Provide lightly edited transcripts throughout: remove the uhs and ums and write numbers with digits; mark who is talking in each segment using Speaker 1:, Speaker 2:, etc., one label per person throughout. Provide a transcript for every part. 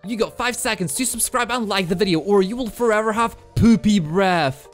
Speaker 1: You got 5 seconds to subscribe and like the video, or you will forever have poopy breath.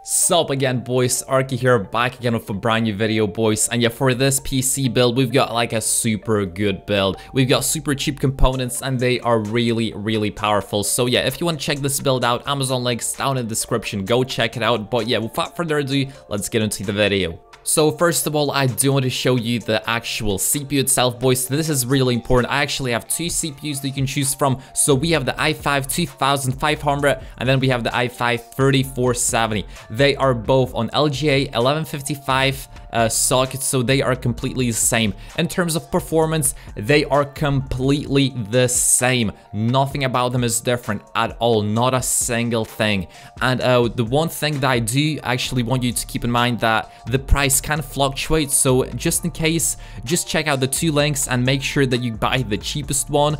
Speaker 1: Sup again, boys, Arky here, back again with a brand new video, boys. And yeah, for this PC build, we've got like a super good build. We've got super cheap components and they are really powerful. So yeah, if you want to check this build out, Amazon links down in the description, go check it out. But yeah, without further ado, let's get into the video. So first of all, I do want to show you the actual CPU itself, boys. This is really important. I actually have two CPUs that you can choose from. So we have the i5 2500 and then we have the i5 3470. They are both on LGA 1155 sockets, so they are completely the same. In terms of performance, they are completely the same. Nothing about them is different at all, not a single thing. And the one thing that I do actually want you to keep in mind that the price kind of fluctuates, so just in case, just check out the two links and make sure that you buy the cheapest one.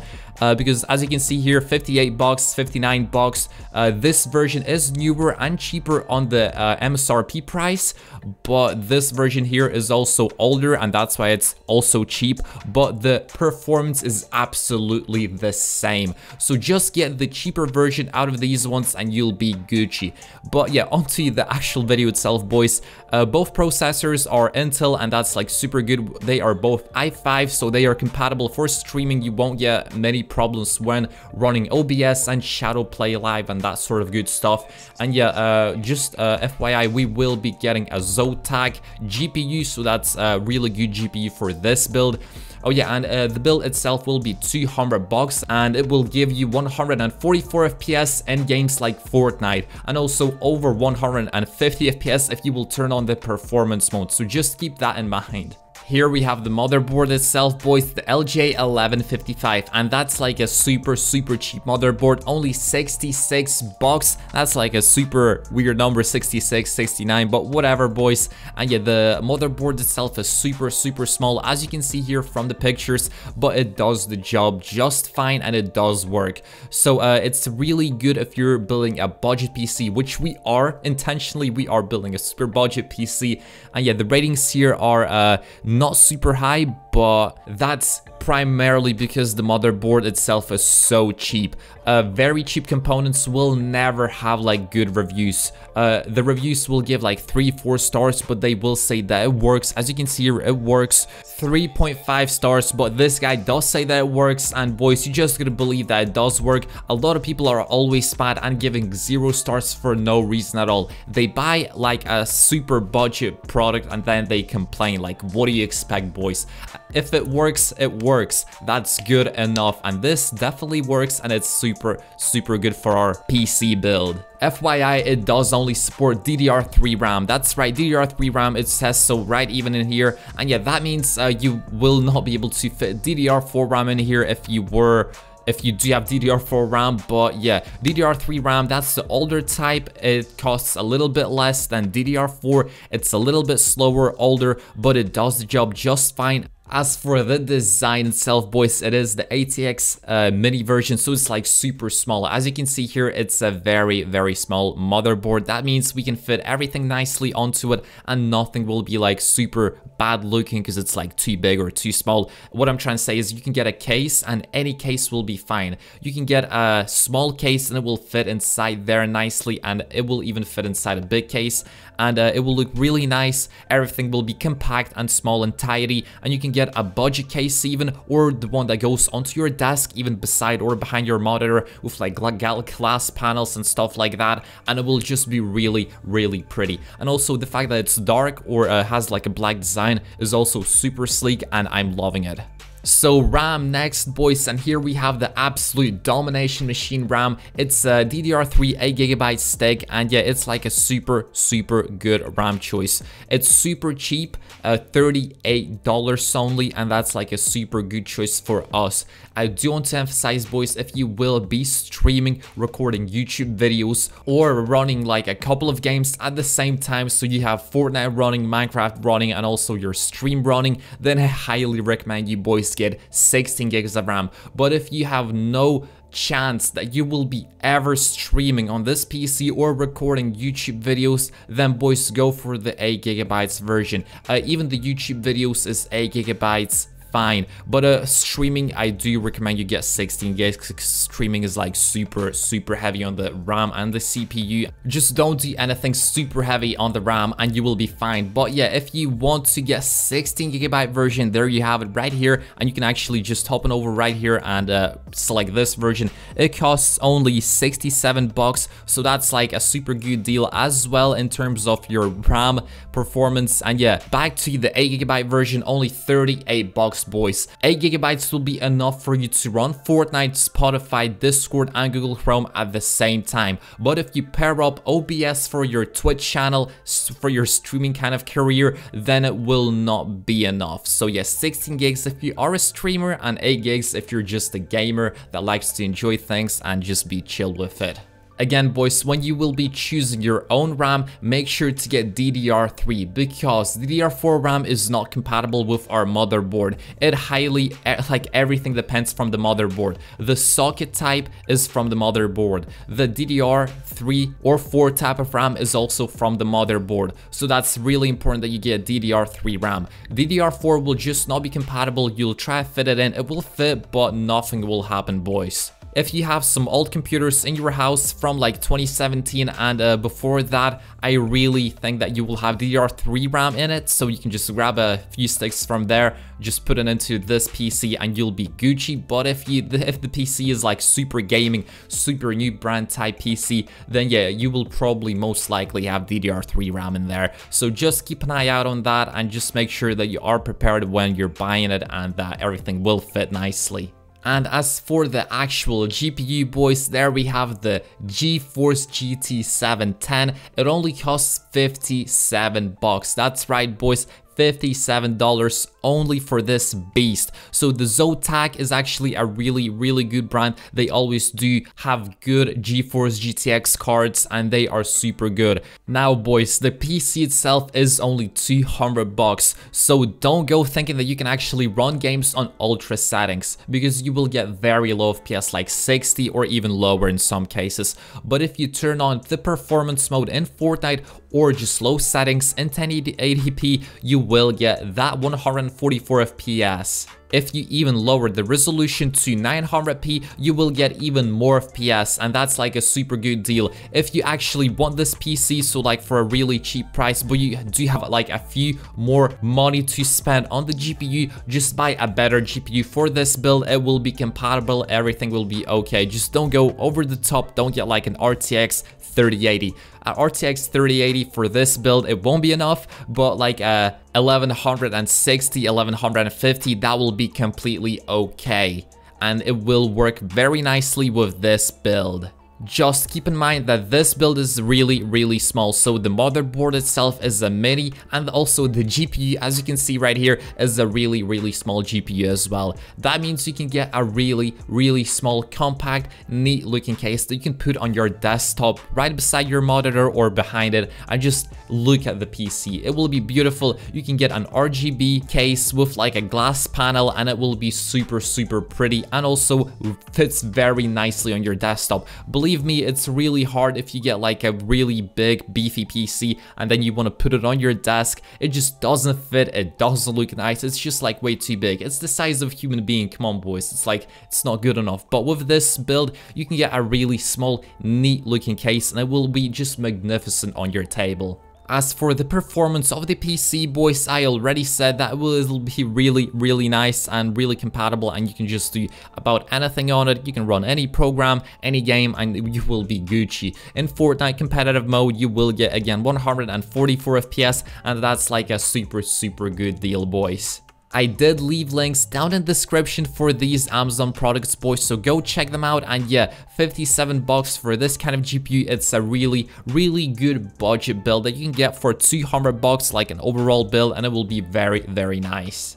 Speaker 1: Because as you can see here, 58 bucks, 59 bucks. This version is newer and cheaper on the MSRP price, but this version here is also older and that's why it's also cheap, but the performance is absolutely the same. So just get the cheaper version out of these ones and you'll be Gucci. But yeah, onto the actual video itself, boys. Both processors are Intel and that's like super good. They are both i5, so they are compatible for streaming. You won't get many problems when running OBS and Shadowplay Live and that sort of good stuff. And yeah, just FYI, we will be getting a Zotac GPU, so that's a really good GPU for this build. Oh yeah, and the build itself will be 200 bucks and it will give you 144 FPS in games like Fortnite and also over 150 FPS if you will turn on the performance mode, so just keep that in mind. Here we have the motherboard itself, boys, the LGA 1155, and that's like a super cheap motherboard, only 66 bucks. That's like a super weird number, 66, 69, but whatever, boys. And yeah, the motherboard itself is super small, as you can see here from the pictures, but it does the job just fine and it does work. So it's really good if you're building a budget PC, which we are. Intentionally, we are building a super budget PC. And yeah, the ratings here are not super high, but that's primarily because the motherboard itself is so cheap. Very cheap components will never have like good reviews. The reviews will give like 3-4 stars, but they will say that it works. As you can see here, it works. 3.5 stars, but this guy does say that it works, and boys, you just gotta believe that it does work. A lot of people are always mad and giving 0 stars for no reason at all. They buy like a super budget product and then they complain. Like, what do you expect, boys? If it works, it works. That's good enough, and this definitely works, and it's super good for our PC build. FYI, it does only support DDR3 RAM. That's right, DDR3 RAM, it says so right even in here. And yeah, that means you will not be able to fit DDR4 RAM in here if you do have DDR4 RAM. But yeah, DDR3 RAM, that's the older type. It costs a little bit less than DDR4. It's a little bit slower, older, but it does the job just fine. As for the design itself, boys, it is the ATX mini version, so it's like super small. As you can see here, it's a very small motherboard. That means we can fit everything nicely onto it and nothing will be like super bad looking because it's like too big or too small. What I'm trying to say is you can get a case and any case will be fine. You can get a small case and it will fit inside there nicely, and it will even fit inside a big case, and it will look really nice. Everything will be compact and small and tidy, and you can get a budget case even, or the one that goes onto your desk even beside or behind your monitor with like glass panels and stuff like that, and it will just be really pretty. And also the fact that it's dark or has like a black design is also super sleek, and I'm loving it. So RAM next, boys, and here we have the absolute domination machine RAM. It's a DDR3 8GB stick, and yeah, it's like a super good RAM choice. It's super cheap, $38 only, and that's like a super good choice for us. I do want to emphasize, boys, if you will be streaming, recording YouTube videos, or running like a couple of games at the same time, so you have Fortnite running, Minecraft running, and also your stream running, then I highly recommend you boys get 16 gigs of RAM. But if you have no chance that you will be ever streaming on this PC or recording YouTube videos, then boys, go for the 8GB version. Even the YouTube videos is 8GB fine. But streaming, I do recommend you get 16 gigs because streaming is like super heavy on the RAM and the CPU. Just don't do anything super heavy on the RAM and you will be fine. But yeah, if you want to get 16GB version, there you have it right here, and you can actually just hop on over right here and select this version. It costs only 67 bucks, so that's like a super good deal as well in terms of your RAM performance. And yeah, back to the 8GB version, only 38 bucks, boys. 8GB will be enough for you to run Fortnite, Spotify, Discord, and Google Chrome at the same time. But if you pair up OBS for your Twitch channel, for your streaming kind of career, then it will not be enough. So yeah, 16 gigs if you are a streamer, and 8 gigs if you're just a gamer that likes to enjoy things and just be chill with it. Again, boys, when you will be choosing your own RAM, make sure to get DDR3 because DDR4 RAM is not compatible with our motherboard. It highly, like everything depends from the motherboard. The socket type is from the motherboard. The DDR3 or 4 type of RAM is also from the motherboard. So that's really important that you get DDR3 RAM. DDR4 will just not be compatible. You'll try to fit it in, it will fit, but nothing will happen, boys. If you have some old computers in your house from like 2017 and before that, I really think that you will have DDR3 RAM in it, so you can just grab a few sticks from there, just put it into this PC and you'll be Gucci. But if the PC is like super gaming, super new brand type PC, then yeah, you will probably most likely have DDR3 RAM in there. So just keep an eye out on that and just make sure that you are prepared when you're buying it and that everything will fit nicely. And as for the actual GPU, boys, there we have the GeForce GT 710. It only costs 57 bucks. That's right, boys. $57 only for this beast. So the Zotac is actually a really good brand. They always do have good GeForce GTX cards and they are super good. Now, boys, the PC itself is only 200 bucks. So don't go thinking that you can actually run games on ultra settings because you will get very low FPS, like 60 or even lower in some cases. But if you turn on the performance mode in Fortnite or just low settings in 1080p, you will get that 144 FPS. If you even lower the resolution to 900p, you will get even more FPS, and that's like a super good deal. If you actually want this PC, so like for a really cheap price, but you do have like a few more money to spend on the GPU, just buy a better GPU for this build. It will be compatible, everything will be okay. Just don't go over the top, don't get like an RTX 3080. RTX 3080 for this build, it won't be enough, but like 1160, 1150, that will be completely okay. And it will work very nicely with this build. Just keep in mind that this build is really small, so the motherboard itself is a mini, and also the GPU, as you can see right here, is a really small GPU as well. That means you can get a really small, compact, neat looking case that you can put on your desktop right beside your monitor or behind it and just look at the PC. It will be beautiful. You can get an RGB case with like a glass panel and it will be super pretty and also fits very nicely on your desktop. Believe me, it's really hard if you get like a really big beefy PC and then you want to put it on your desk. It just doesn't fit, it doesn't look nice, it's just like way too big. It's the size of a human being, come on boys, it's like, it's not good enough. But with this build, you can get a really small, neat looking case and it will be just magnificent on your table. As for the performance of the PC, boys, I already said that it will be really nice and really compatible, and you can just do about anything on it. You can run any program, any game, and you will be Gucci. In Fortnite competitive mode, you will get again 144 FPS, and that's like a super good deal, boys. I did leave links down in the description for these Amazon products, boys, so go check them out. And yeah, 57 bucks for this kind of GPU. It's a really good budget build that you can get for 200 bucks, like an overall build, and it will be very nice.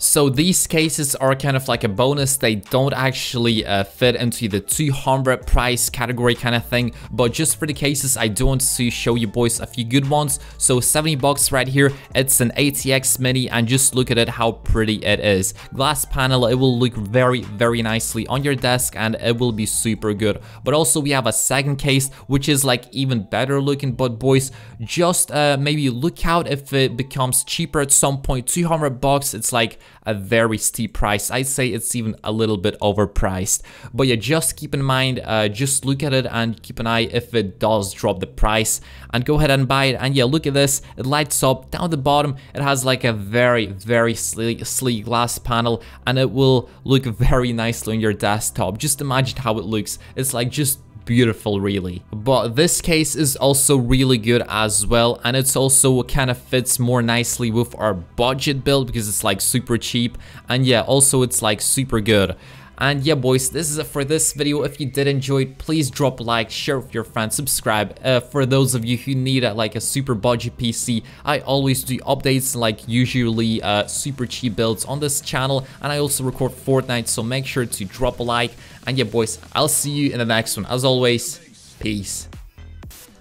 Speaker 1: So these cases are kind of like a bonus. They don't actually fit into the 200 price category kind of thing, but just for the cases, I do want to show you boys a few good ones. So 70 bucks right here. It's an ATX mini, and just look at it, how pretty it is. Glass panel, it will look very nicely on your desk and it will be super good. But also we have a second case which is like even better looking, but boys, just maybe look out if it becomes cheaper at some point. 200 bucks, it's like a very steep price. I'd say it's even a little bit overpriced. But yeah, just keep in mind, just look at it and keep an eye if it does drop the price, and go ahead and buy it. And yeah, look at this, it lights up down the bottom. It has like a very sleek glass panel, and it will look very nicely on your desktop. Just imagine how it looks. It's like just beautiful, really. But this case is also really good as well, and it's also kind of fits more nicely with our budget build because it's like super cheap, and yeah, also it's like super good. And yeah, boys, this is it for this video. If you did enjoy it, please drop a like, share with your friends, subscribe. For those of you who need like a super budget PC, I always do updates, like usually super cheap builds on this channel, and I also record Fortnite, so make sure to drop a like. And yeah, boys, I'll see you in the next one. As always, peace.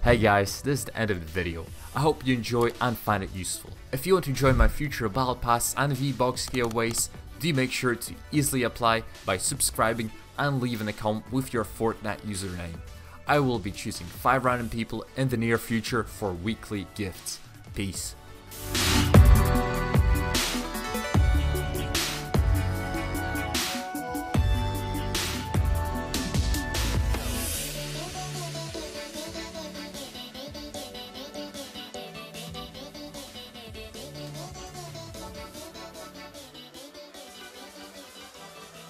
Speaker 1: Hey guys, this is the end of the video. I hope you enjoy and find it useful. If you want to join my future Battle Pass and V-Bucks giveaways, do make sure to easily apply by subscribing and leaving a comment with your Fortnite username. I will be choosing 5 random people in the near future for weekly gifts. Peace.